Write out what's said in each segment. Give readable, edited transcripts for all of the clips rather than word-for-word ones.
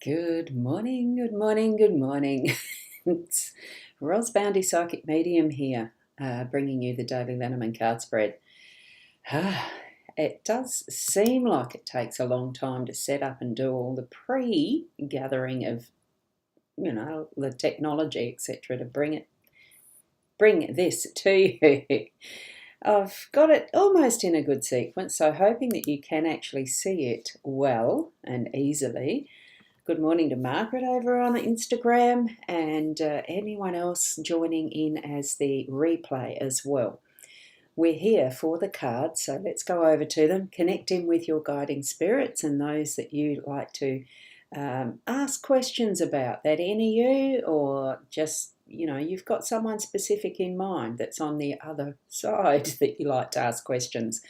Good morning, good morning, good morning. It's Ros Boundy Psychic Medium here, bringing you the daily Lenormand card spread. It does seem like it takes a long time to set up and do all the pre-gathering of, the technology, etc., to bring this to you. I've got it almost in a good sequence, so hoping that you can actually see it well and easily. Good morning to Margaret over on Instagram and anyone else joining in as the replay as well. We're here for the cards, so let's go over to them, connect in with your guiding spirits and those that you like to ask questions about, that any you or just, you've got someone specific in mind that's on the other side that you like to ask questions.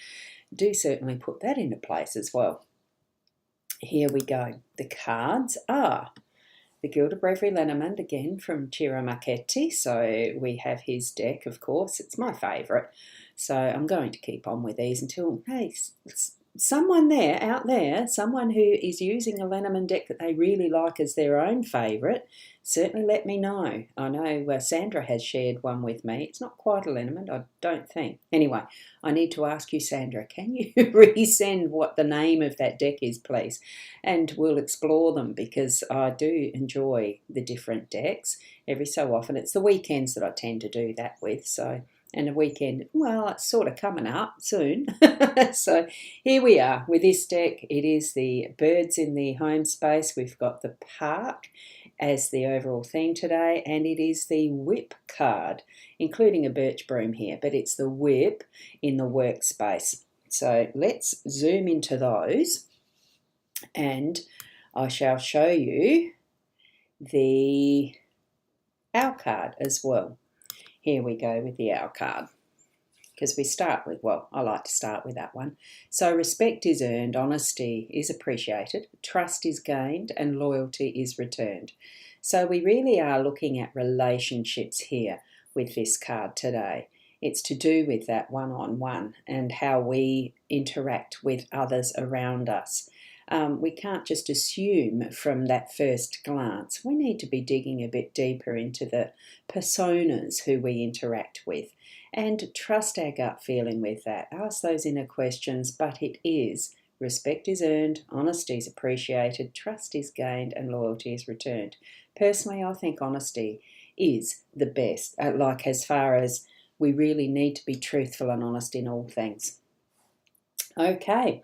Do certainly put that into place as well. Here we go. The cards are the Guild of Bravery Lenormand, again from Ciro Marchetti. So we have his deck, of course. It's my favourite. So I'm going to keep on with these until, hey, someone out there, someone who is using a Lenormand deck that they really like as their own favourite, certainly let me know. I know Sandra has shared one with me. It's not quite a Lenormand, I don't think. Anyway, I need to ask you, Sandra, can you resend what the name of that deck is, please? And we'll explore them because I do enjoy the different decks. Every so often, it's the weekends that I tend to do that with, so... And a weekend, well, it's sort of coming up soon. So here we are with this deck. It is the birds in the home space. We've got the park as the overall theme today, and it is the whip card, including a birch broom here, but it's the whip in the workspace. So let's zoom into those, and I shall show you the owl card as well. Here we go with the owl card, because we start with, well, I like to start with that one. So respect is earned, honesty is appreciated, trust is gained, and loyalty is returned. So we really are looking at relationships here with this card today. It's to do with that one-on-one and how we interact with others around us. We can't just assume from that first glance. We need to be digging a bit deeper into the personas who we interact with and trust our gut feeling with that. Ask those inner questions, but it is respect is earned, honesty is appreciated, trust is gained, and loyalty is returned. Personally, I think honesty is the best, like as far as we really need to be truthful and honest in all things. Okay.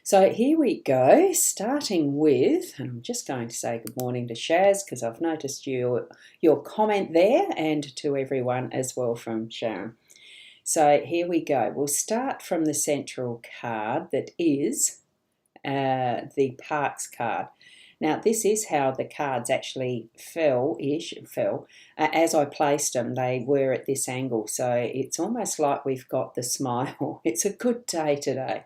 So here we go, starting with, and I'm just going to say good morning to Shaz because I've noticed your comment there, and to everyone as well from Sharon. So here we go. We'll start from the central card that is the Parks card. Now this is how the cards actually fell. As I placed them, they were at this angle. So it's almost like we've got the smile. It's a good day today.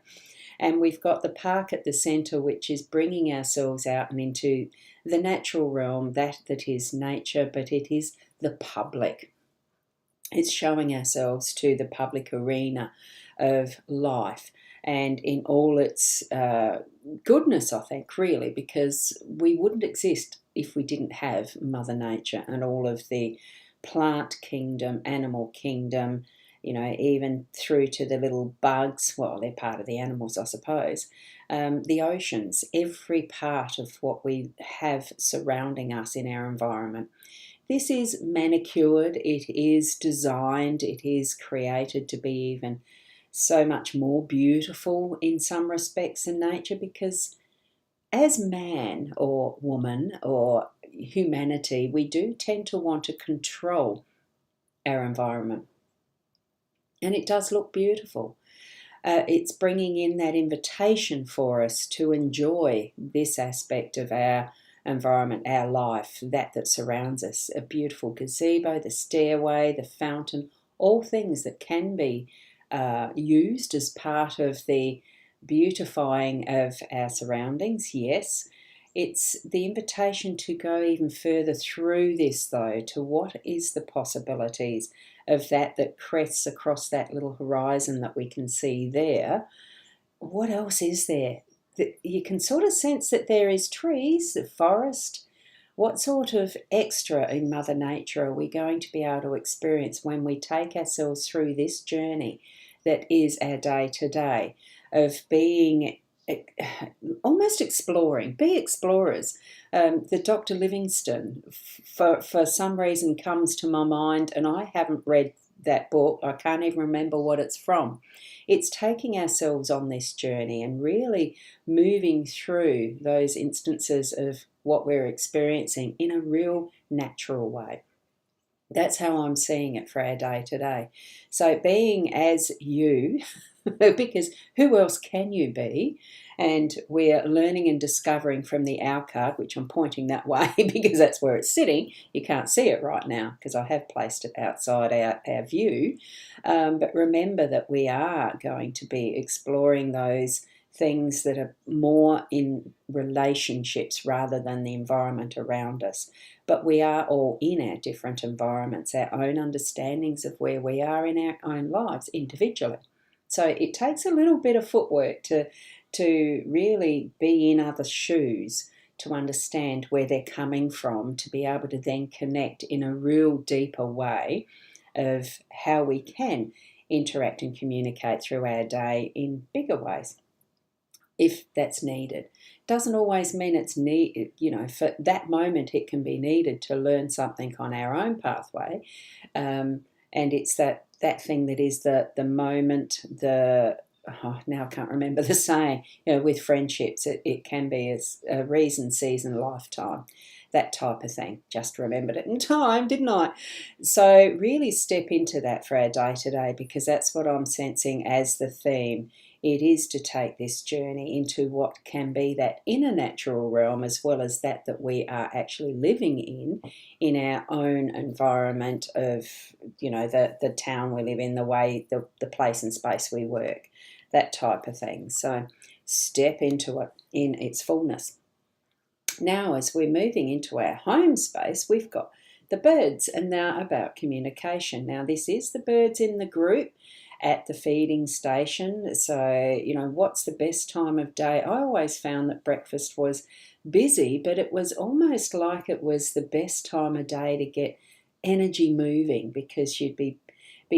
And we've got the park at the centre, which is bringing ourselves out and into the natural realm, that is nature, but it is the public. It's showing ourselves to the public arena of life and in all its goodness, I think, really, because we wouldn't exist if we didn't have Mother Nature and all of the plant kingdom, animal kingdom, even through to the little bugs. Well, they're part of the animals, I suppose. The oceans, every part of what we have surrounding us in our environment. This is manicured, it is designed, it is created to be even so much more beautiful in some respects in nature, because as man or woman or humanity, we do tend to want to control our environment. And it does look beautiful. It's bringing in that invitation for us to enjoy this aspect of our environment, our life, that surrounds us. A beautiful gazebo, the stairway, the fountain, all things that can be used as part of the beautifying of our surroundings, yes. It's the invitation to go even further through this, though, to what is the possibilities of that crests across that little horizon that we can see there. What else is there? you can sort of sense that there is trees, the forest. What sort of extra in Mother Nature are we going to be able to experience when we take ourselves through this journey that is our day-to-day of being almost exploring, be explorers. The Dr. Livingstone, for some reason, comes to my mind, and I haven't read that book. I can't even remember what it's from. It's taking ourselves on this journey and really moving through those instances of what we're experiencing in a real natural way. That's how I'm seeing it for our day today. So being as you, because who else can you be? And we're learning and discovering from the Owl card, which I'm pointing that way because that's where it's sitting. You can't see it right now because I have placed it outside our view. But remember that we are going to be exploring those things that are more in relationships rather than the environment around us. But we are all in our different environments, our own understandings of where we are in our own lives individually. So it takes a little bit of footwork to really be in other shoes, to understand where they're coming from, to be able to then connect in a real deeper way of how we can interact and communicate through our day in bigger ways, if that's needed. Doesn't always mean it's needed, for that moment it can be needed to learn something on our own pathway. And it's that thing that is the moment, now I can't remember the saying, with friendships, it can be a reason, season, lifetime, that type of thing. Just remembered it in time, didn't I? So really step into that for our day today, because that's what I'm sensing as the theme. It is to take this journey into what can be that inner natural realm, as well as that we are actually living in our own environment of, the town we live in, the way, the place and space we work, that type of thing. So step into it in its fullness. Now, as we're moving into our home space, we've got the birds, and now about communication. Now, this is the birds in the group at the feeding station. So, what's the best time of day? I always found that breakfast was busy, but it was almost like it was the best time of day to get energy moving, because you'd be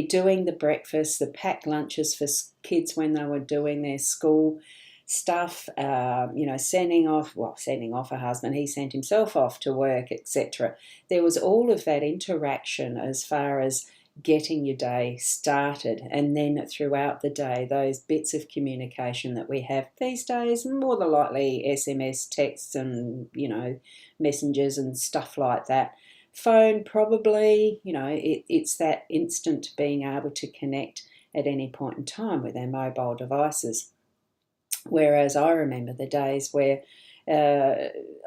doing the breakfast, the packed lunches for kids when they were doing their school stuff, sending off a husband, he sent himself off to work, etc. There was all of that interaction as far as getting your day started, and then throughout the day, those bits of communication that we have these days, more than likely SMS, texts, and messengers and stuff like that. Phone probably, it's that instant being able to connect at any point in time with our mobile devices. Whereas I remember the days where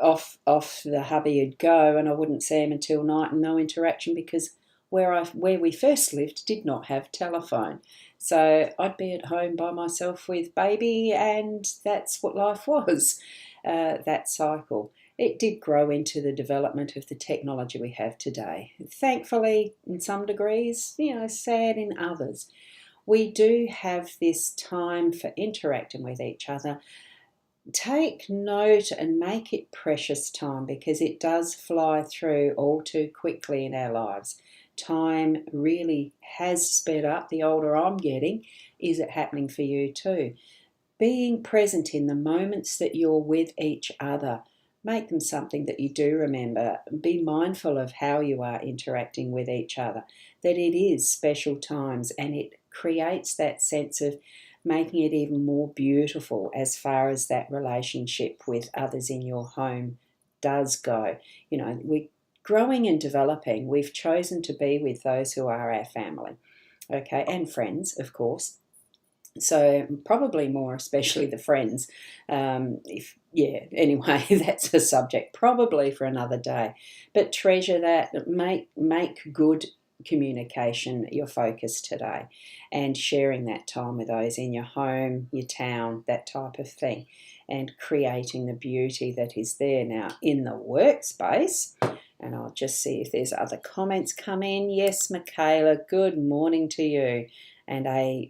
off the hubby would go and I wouldn't see him until night, and no interaction, because where we first lived did not have telephone. So I'd be at home by myself with baby, and that's what life was, that cycle. It did grow into the development of the technology we have today. Thankfully, in some degrees, sad in others. We do have this time for interacting with each other. Take note and make it precious time, because it does fly through all too quickly in our lives. Time really has sped up the older I'm getting. Is it happening for you too? Being present in the moments that you're with each other. Make them something that you do remember. Be mindful of how you are interacting with each other, that it is special times, and it creates that sense of making it even more beautiful as far as that relationship with others in your home does go. We're growing and developing. We've chosen to be with those who are our family, okay, and friends, of course. So probably more especially the friends. Anyway, that's a subject probably for another day. But treasure that. Make good communication your focus today, and sharing that time with those in your home, your town, that type of thing, and creating the beauty that is there now in the workspace. And I'll just see if there's other comments come in. Yes, Michaela, good morning to you, and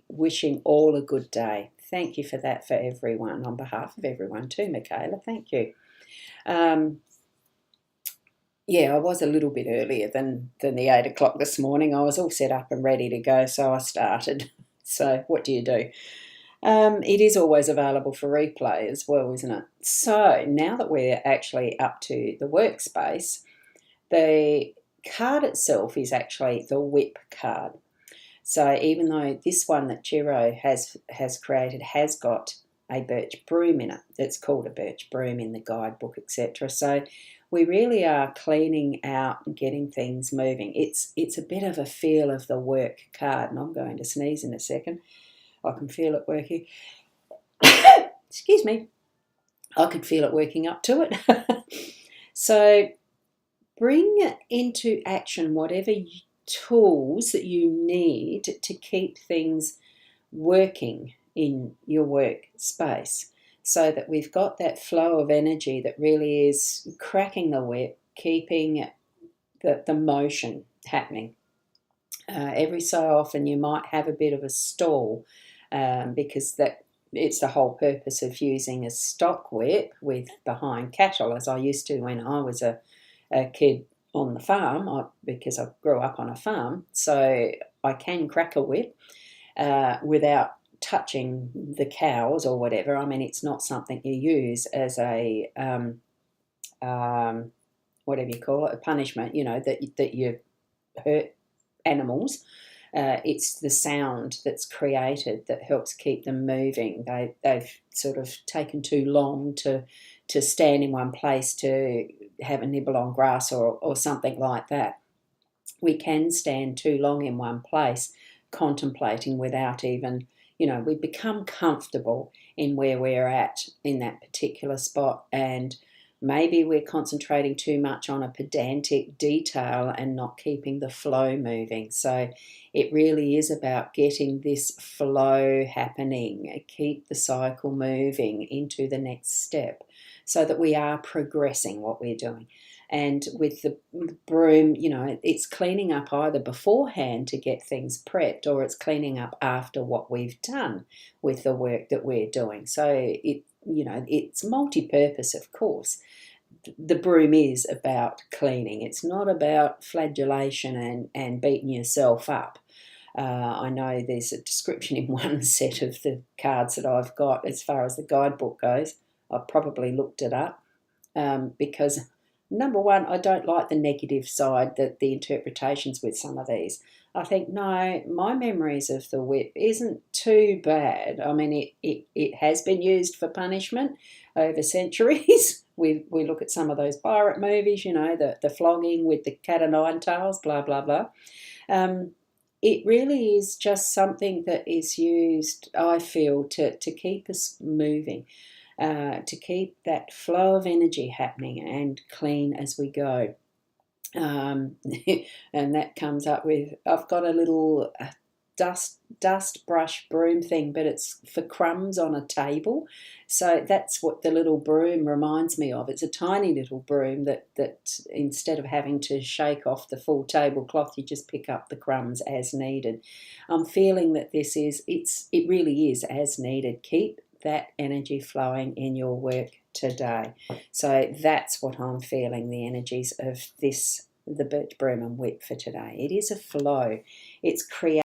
wishing all a good day. Thank you for that for everyone, on behalf of everyone too, Michaela. Thank you. Yeah, I was a little bit earlier than the 8 o'clock this morning. I was all set up and ready to go, so I started. So what do you do? It is always available for replay as well, isn't it? So now that we're actually up to the workspace, the card itself is actually the whip card. So even though this one that Chiro has created has got a birch broom in it, it's called a birch broom in the guidebook, etc. So we really are cleaning out and getting things moving. It's a bit of a feel of the work card, and I'm going to sneeze in a second. I can feel it working. Excuse me. I could feel it working up to it. So bring into action whatever tools that you need to keep things working in your workspace, so that we've got that flow of energy that really is cracking the whip, keeping the motion happening. Every so often you might have a bit of a stall, because it's the whole purpose of using a stock whip with behind cattle, as I used to when I was a kid on the farm, because I grew up on a farm, so I can crack a whip without touching the cows or whatever. I mean, it's not something you use as a whatever you call it, a punishment, that you hurt animals. It's the sound that's created that helps keep them moving. They've sort of taken too long to stand in one place to have a nibble on grass or something like that. We can stand too long in one place contemplating without even, we become comfortable in where we're at in that particular spot, and maybe we're concentrating too much on a pedantic detail and not keeping the flow moving. So it really is about getting this flow happening, keep the cycle moving into the next step, so that we are progressing what we're doing. And with the broom, it's cleaning up either beforehand to get things prepped, or it's cleaning up after what we've done with the work that we're doing. So it's multi-purpose, of course. The broom is about cleaning. It's not about flagellation and beating yourself up. I know there's a description in one set of the cards that I've got as far as the guidebook goes. I've probably looked it up because, number one, I don't like the negative side, the interpretations with some of these. I think, no, my memories of the whip isn't too bad. I mean, it has been used for punishment over centuries. We look at some of those pirate movies, the flogging with the cat o' nine tails, blah, blah, blah. It really is just something that is used, I feel, to keep us moving, to keep that flow of energy happening and clean as we go. And that comes up with, I've got a little dust brush broom thing, but it's for crumbs on a table. So that's what the little broom reminds me of. It's a tiny little broom that instead of having to shake off the full tablecloth, you just pick up the crumbs as needed. I'm feeling that it really is as needed. Keep that energy flowing in your work today. So that's what I'm feeling, the energies of the birch broom and whip for today. It is a flow. It's creating